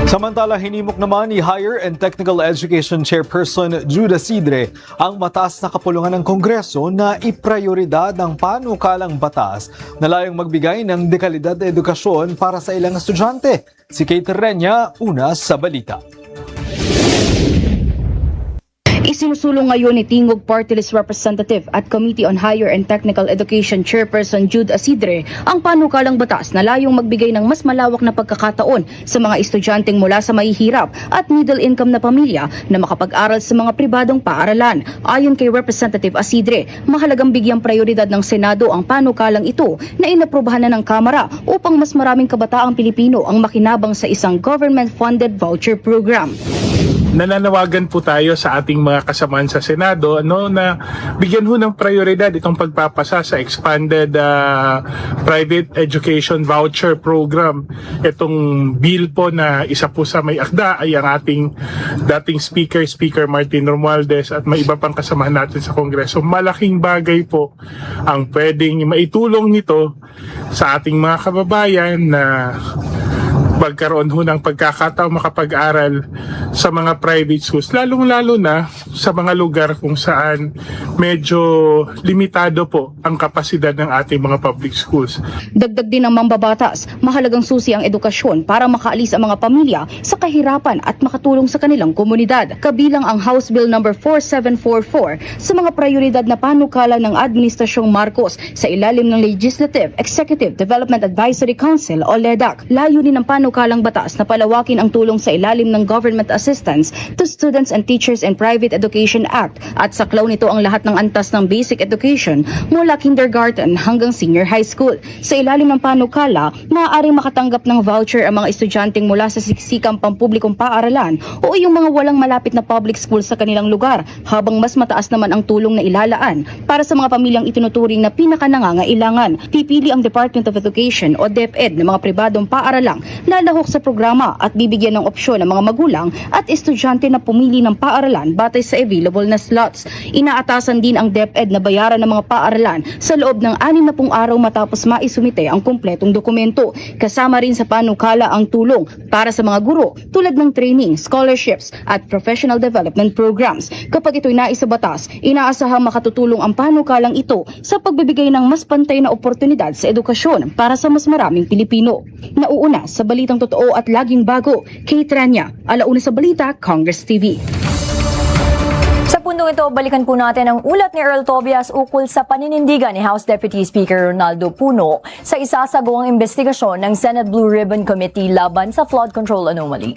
Samantala, hinimok naman ni Higher and Technical Education Chairperson Jude Asidre ang mataas na kapulungan ng Kongreso na iprioridad ang panukalang batas na layong magbigay ng dekalidad na edukasyon para sa ilang estudyante. Si Kate Renya, una sa balita. Isinusulong ngayon ni Tingog Party List Representative at Committee on Higher and Technical Education Chairperson Jude Asidre ang panukalang batas na layong magbigay ng mas malawak na pagkakataon sa mga estudyanteng mula sa mahihirap at middle-income na pamilya na makapag-aral sa mga pribadong paaralan. Ayon kay Representative Asidre, mahalagang bigyang prioridad ng Senado ang panukalang ito na inaprubahan na ng Kamara upang mas maraming kabataang Pilipino ang makinabang sa isang government-funded voucher program. Nananawagan po tayo sa ating mga kasamahan sa Senado na bigyan ho ng prioridad itong pagpapasa sa expanded private education voucher program. Itong bill po na isa po sa may akda ay ang ating dating Speaker Martin Romualdez at may iba pang kasamahan natin sa Kongreso. Malaking bagay po ang pwedeng maitulong nito sa ating mga kababayan na magkaroon ho ng pagkakataon makapag-aral sa mga private schools, lalong-lalo na sa mga lugar kung saan medyo limitado po ang kapasidad ng ating mga public schools. Dagdag din ng mambabatas, mahalagang susi ang edukasyon para makaalis ang mga pamilya sa kahirapan at makatulong sa kanilang komunidad. Kabilang ang House Bill No. 4744 sa mga prioridad na panukala ng Administrasyong Marcos sa ilalim ng Legislative Executive Development Advisory Council o LEDAC. Layunin ng panukalang batas na palawakin ang tulong sa ilalim ng Government Assistance to Students and Teachers in Private Education Act at saklaw nito ang lahat ng antas ng basic education mula kindergarten hanggang senior high school. Sa ilalim ng panukala, maaaring makatanggap ng voucher ang mga estudyanteng mula sa siksikang pampublikong paaralan o yung mga walang malapit na public school sa kanilang lugar, habang mas mataas naman ang tulong na ilalaan para sa mga pamilyang itinuturing na pinakanangangailangan. Pipili ang Department of Education o DepEd ng mga pribadong paaralang lalahok sa programa at bibigyan ng opsyon ng mga magulang at estudyante na pumili ng paaralan batay sa available na slots. Inaatasan din ang DepEd na bayaran ng mga paaralan sa loob ng 60 araw matapos maisumite ang kumpletong dokumento. Kasama rin sa panukala ang tulong para sa mga guro tulad ng training, scholarships at professional development programs. Kapag ito'y naisabatas, inaasahang makatutulong ang panukalang ito sa pagbibigay ng mas pantay na oportunidad sa edukasyon para sa mas maraming Pilipino. Nauuna sa balitang totoo at laging bago, Kate Renya, alauna sa balita, Congress TV. Sa puntong ito, balikan po natin ang ulat ni Earl Tobias ukol sa paninindigan ni House Deputy Speaker Ronaldo Puno sa isasagawang investigasyon ng Senate Blue Ribbon Committee laban sa flood control anomaly.